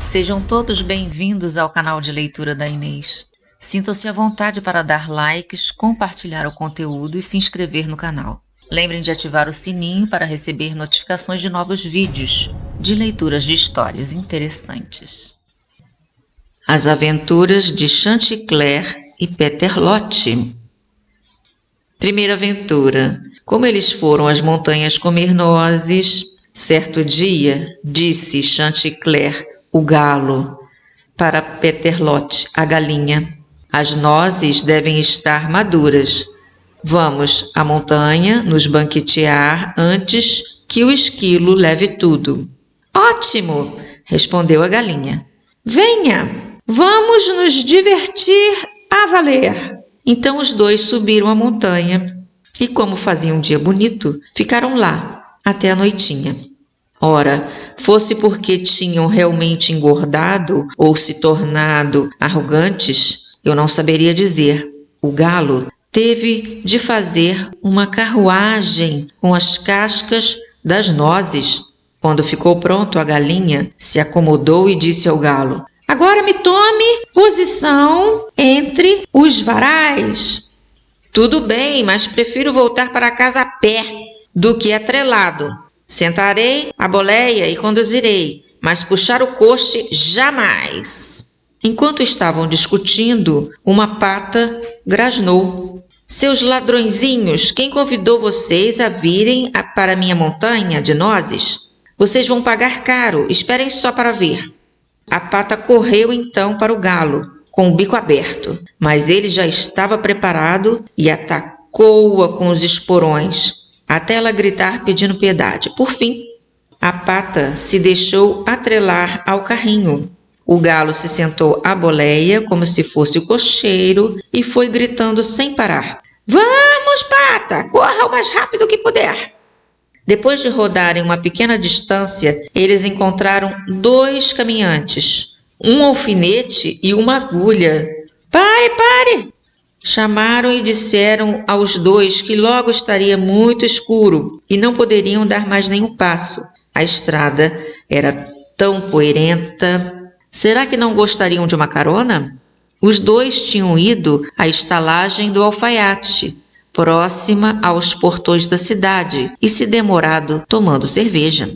Sejam todos bem-vindos ao canal de leitura da Inês. Sintam-se à vontade para dar likes, compartilhar o conteúdo e se inscrever no canal. Lembrem de ativar o sininho para receber notificações de novos vídeos de leituras de histórias interessantes. As aventuras de Chanticleer e Péterlote. Primeira aventura. Como eles foram às montanhas comer nozes, certo dia, disse Chanticleer, o galo, para Péterlote, a galinha: as nozes devem estar maduras. Vamos à montanha nos banquetear antes que o esquilo leve tudo. Ótimo! Respondeu a galinha. Venha! Vamos nos divertir a valer! Então os dois subiram a montanha e, como fazia um dia bonito, ficaram lá até a noitinha. Ora, fosse porque tinham realmente engordado ou se tornado arrogantes, eu não saberia dizer. O galo teve de fazer uma carruagem com as cascas das nozes. Quando ficou pronto, a galinha se acomodou e disse ao galo: agora me tome posição entre os varais. Tudo bem, mas prefiro voltar para casa a pé do que atrelado. Sentarei a boleia e conduzirei, mas puxar o coche jamais. Enquanto estavam discutindo, uma pata grasnou. Seus ladrõezinhos, quem convidou vocês a virem para minha montanha de nozes? Vocês vão pagar caro, esperem só para ver. A pata correu então para o galo, com o bico aberto, mas ele já estava preparado e atacou-a com os esporões, até ela gritar pedindo piedade. Por fim, a pata se deixou atrelar ao carrinho. O galo se sentou à boleia como se fosse o cocheiro e foi gritando sem parar: vamos, pata, corra o mais rápido que puder. Depois de rodarem uma pequena distância, eles encontraram dois caminhantes, um alfinete e uma agulha. Pare, pare! Chamaram e disseram aos dois que logo estaria muito escuro e não poderiam dar mais nenhum passo. A estrada era tão poeirenta. Será que não gostariam de uma carona? Os dois tinham ido à estalagem do alfaiate, próxima aos portões da cidade, e se demorado tomando cerveja.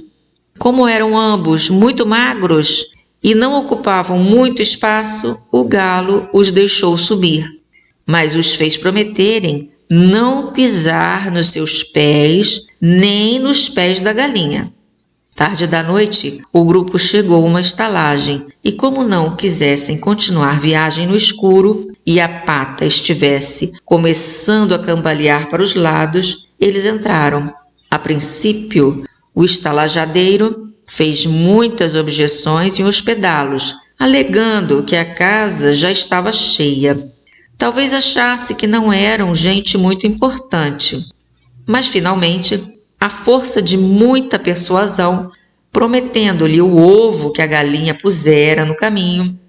Como eram ambos muito magros e não ocupavam muito espaço, o galo os deixou subir, mas os fez prometerem não pisar nos seus pés nem nos pés da galinha. Tarde da noite, o grupo chegou a uma estalagem e, como não quisessem continuar viagem no escuro e a pata estivesse começando a cambalear para os lados, eles entraram. A princípio, o estalajadeiro fez muitas objeções em hospedá-los, alegando que a casa já estava cheia. Talvez achasse que não eram gente muito importante, mas finalmente, à força de muita persuasão, prometendo-lhe o ovo que a galinha pusera no caminho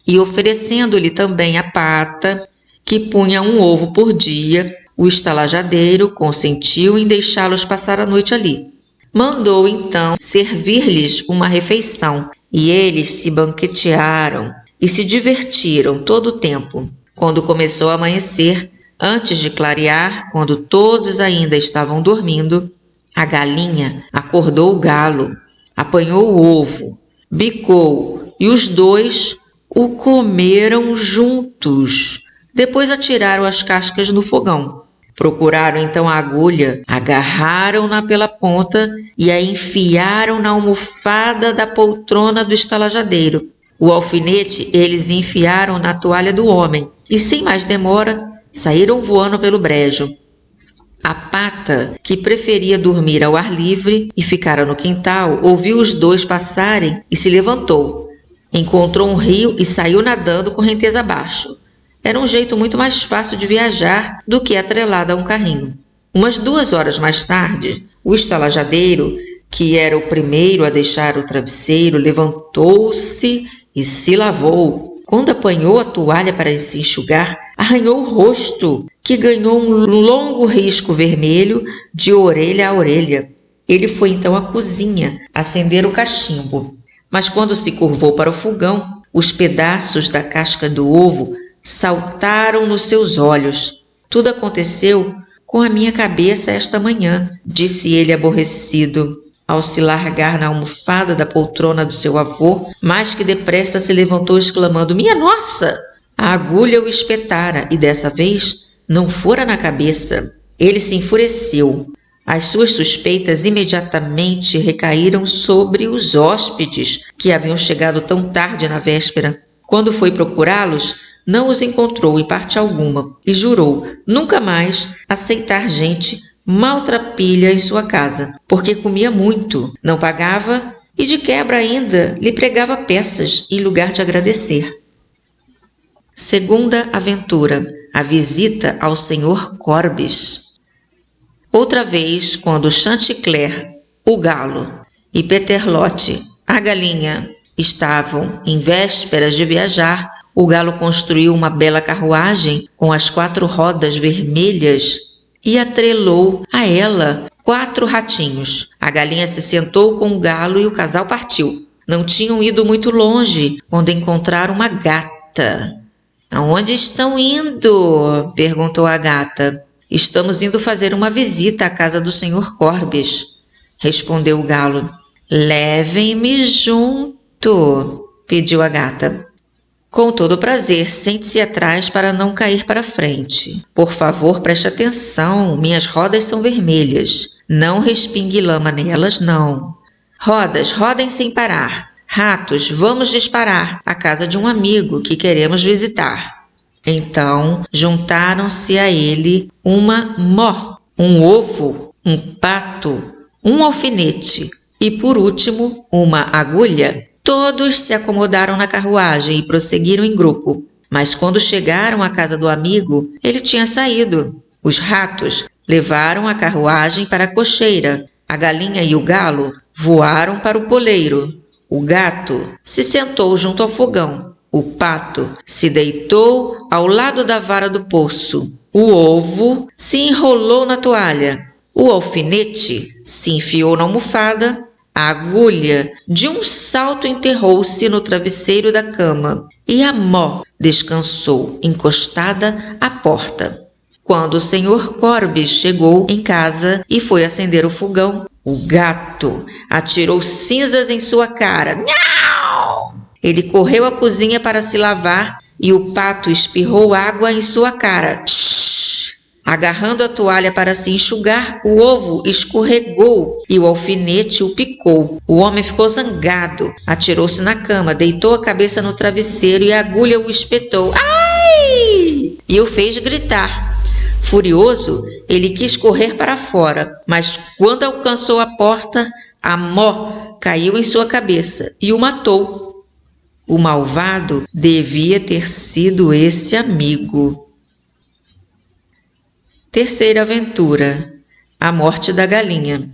e oferecendo-lhe também a pata, que punha um ovo por dia, o estalajadeiro consentiu em deixá-los passar a noite ali. Mandou então servir-lhes uma refeição e eles se banquetearam e se divertiram todo o tempo. Quando começou a amanhecer, antes de clarear, quando todos ainda estavam dormindo, a galinha acordou o galo, apanhou o ovo, bicou e os dois o comeram juntos. Depois atiraram as cascas no fogão. Procuraram então a agulha, agarraram-na pela ponta e a enfiaram na almofada da poltrona do estalajadeiro. O alfinete eles enfiaram na toalha do homem e, sem mais demora, saíram voando pelo brejo. A pata, que preferia dormir ao ar livre e ficara no quintal, ouviu os dois passarem e se levantou. Encontrou um rio e saiu nadando correnteza abaixo. Era um jeito muito mais fácil de viajar do que atrelada a um carrinho. Umas 2 horas mais tarde, o estalajadeiro, que era o primeiro a deixar o travesseiro, levantou-se e se lavou. Quando apanhou a toalha para se enxugar, arranhou o rosto, que ganhou um longo risco vermelho de orelha a orelha. Ele foi então à cozinha acender o cachimbo. Mas quando se curvou para o fogão, os pedaços da casca do ovo saltaram nos seus olhos. Tudo aconteceu com a minha cabeça esta manhã, disse ele aborrecido, ao se largar na almofada da poltrona do seu avô, mas que depressa se levantou exclamando: minha nossa! A agulha o espetara e dessa vez não fora na cabeça. Ele se enfureceu. As suas suspeitas imediatamente recaíram sobre os hóspedes que haviam chegado tão tarde na véspera. Quando foi procurá-los, não os encontrou em parte alguma e jurou nunca mais aceitar gente maltrapilha em sua casa, porque comia muito, não pagava e de quebra ainda lhe pregava peças em lugar de agradecer. Segunda aventura: a visita ao Sr. Corbis. Outra vez, quando Chanticleer, o galo, e Peterlote, a galinha, estavam em vésperas de viajar, o galo construiu uma bela carruagem com as 4 rodas vermelhas e atrelou a ela 4 ratinhos. A galinha se sentou com o galo e o casal partiu. Não tinham ido muito longe quando encontraram uma gata. Aonde estão indo? Perguntou a gata. Estamos indo fazer uma visita à casa do Sr. Corbis, respondeu o galo. Levem-me junto, pediu a gata. Com todo prazer, sente-se atrás para não cair para frente. Por favor, preste atenção, minhas rodas são vermelhas. Não respingue lama nelas, não. Rodas, rodem sem parar. Ratos, vamos disparar à casa de um amigo que queremos visitar. Então, juntaram-se a ele uma mó, um ovo, um pato, um alfinete e, por último, uma agulha. Todos se acomodaram na carruagem e prosseguiram em grupo. Mas quando chegaram à casa do amigo, ele tinha saído. Os ratos levaram a carruagem para a cocheira. A galinha e o galo voaram para o poleiro. O gato se sentou junto ao fogão. O pato se deitou ao lado da vara do poço. O ovo se enrolou na toalha. O alfinete se enfiou na almofada. A agulha, de um salto, enterrou-se no travesseiro da cama e a mó descansou encostada à porta. Quando o Sr. Corbis chegou em casa e foi acender o fogão, o gato atirou cinzas em sua cara. Nhau! Ele correu à cozinha para se lavar e o pato espirrou água em sua cara. Tsh! Agarrando a toalha para se enxugar, o ovo escorregou e o alfinete o picou. O homem ficou zangado, atirou-se na cama, deitou a cabeça no travesseiro e a agulha o espetou. Ai! E o fez gritar. Furioso, ele quis correr para fora, mas quando alcançou a porta, a mó caiu em sua cabeça e o matou. O malvado devia ter sido esse amigo. Terceira aventura: a morte da galinha.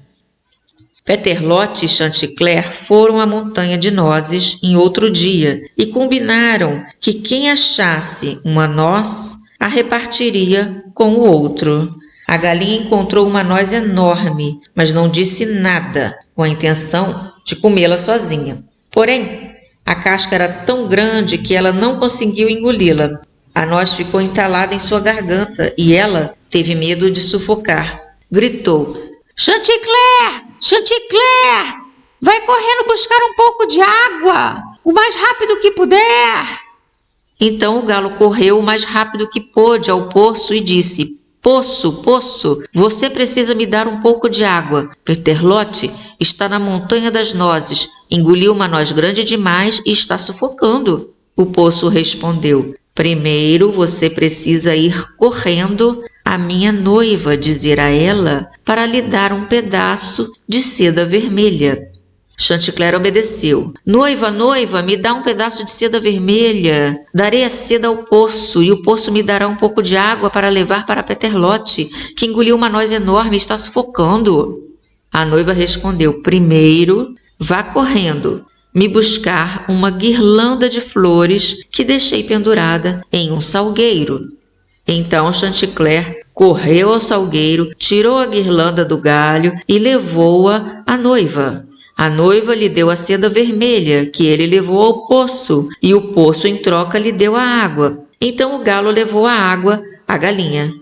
Peterlote e Chanticleer foram à montanha de nozes em outro dia e combinaram que quem achasse uma noz a repartiria com o outro. A galinha encontrou uma noz enorme, mas não disse nada, com a intenção de comê-la sozinha. Porém, a casca era tão grande que ela não conseguiu engoli-la. A noz ficou entalada em sua garganta e ela teve medo de sufocar. Gritou: Chanticleer! Chanticleer! Vai correndo buscar um pouco de água, o mais rápido que puder. Então o galo correu o mais rápido que pôde ao poço e disse: Poço, poço, você precisa me dar um pouco de água. Peterlote está na montanha das nozes, engoliu uma noz grande demais e está sufocando. O poço respondeu: Primeiro você precisa ir correndo à minha noiva, dizer a ela para lhe dar um pedaço de seda vermelha. Chanticleer obedeceu. Noiva, noiva, me dá um pedaço de seda vermelha. Darei a seda ao poço e o poço me dará um pouco de água para levar para Peterlote, que engoliu uma noz enorme e está sufocando. A noiva respondeu: Primeiro vá correndo me buscar uma guirlanda de flores que deixei pendurada em um salgueiro. Então Chanticleer correu ao salgueiro, tirou a guirlanda do galho e levou-a à noiva. A noiva lhe deu a seda vermelha, que ele levou ao poço, e o poço em troca lhe deu a água. Então o galo levou a água à galinha.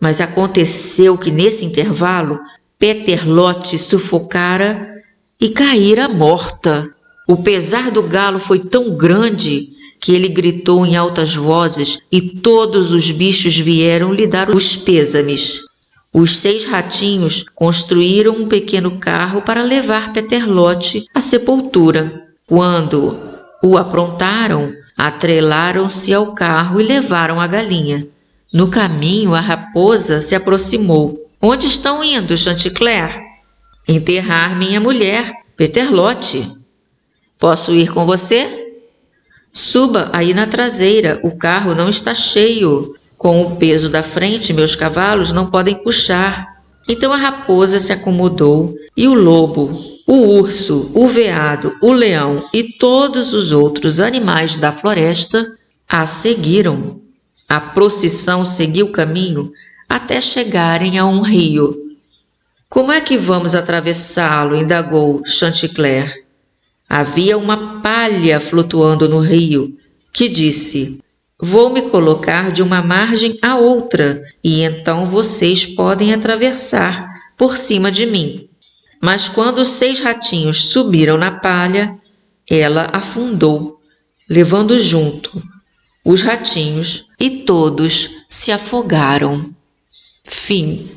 Mas aconteceu que nesse intervalo, Peterlote sufocara e caíra morta. O pesar do galo foi tão grande que ele gritou em altas vozes e todos os bichos vieram lhe dar os pêsames. Os 6 ratinhos construíram um pequeno carro para levar Peterlote à sepultura. Quando o aprontaram, atrelaram-se ao carro e levaram a galinha. No caminho, a raposa se aproximou. Onde estão indo, Chanticleer? Enterrar minha mulher, Peterlote. Posso ir com você? Suba aí na traseira, o carro não está cheio. Com o peso da frente, meus cavalos não podem puxar. Então a raposa se acomodou e o lobo, o urso, o veado, o leão e todos os outros animais da floresta a seguiram. A procissão seguiu o caminho até chegarem a um rio. Como é que vamos atravessá-lo? Indagou Chanticleer. Havia uma palha flutuando no rio, que disse: vou me colocar de uma margem à outra, e então vocês podem atravessar por cima de mim. Mas quando os 6 ratinhos subiram na palha, ela afundou, levando junto os ratinhos, e todos se afogaram. Fim.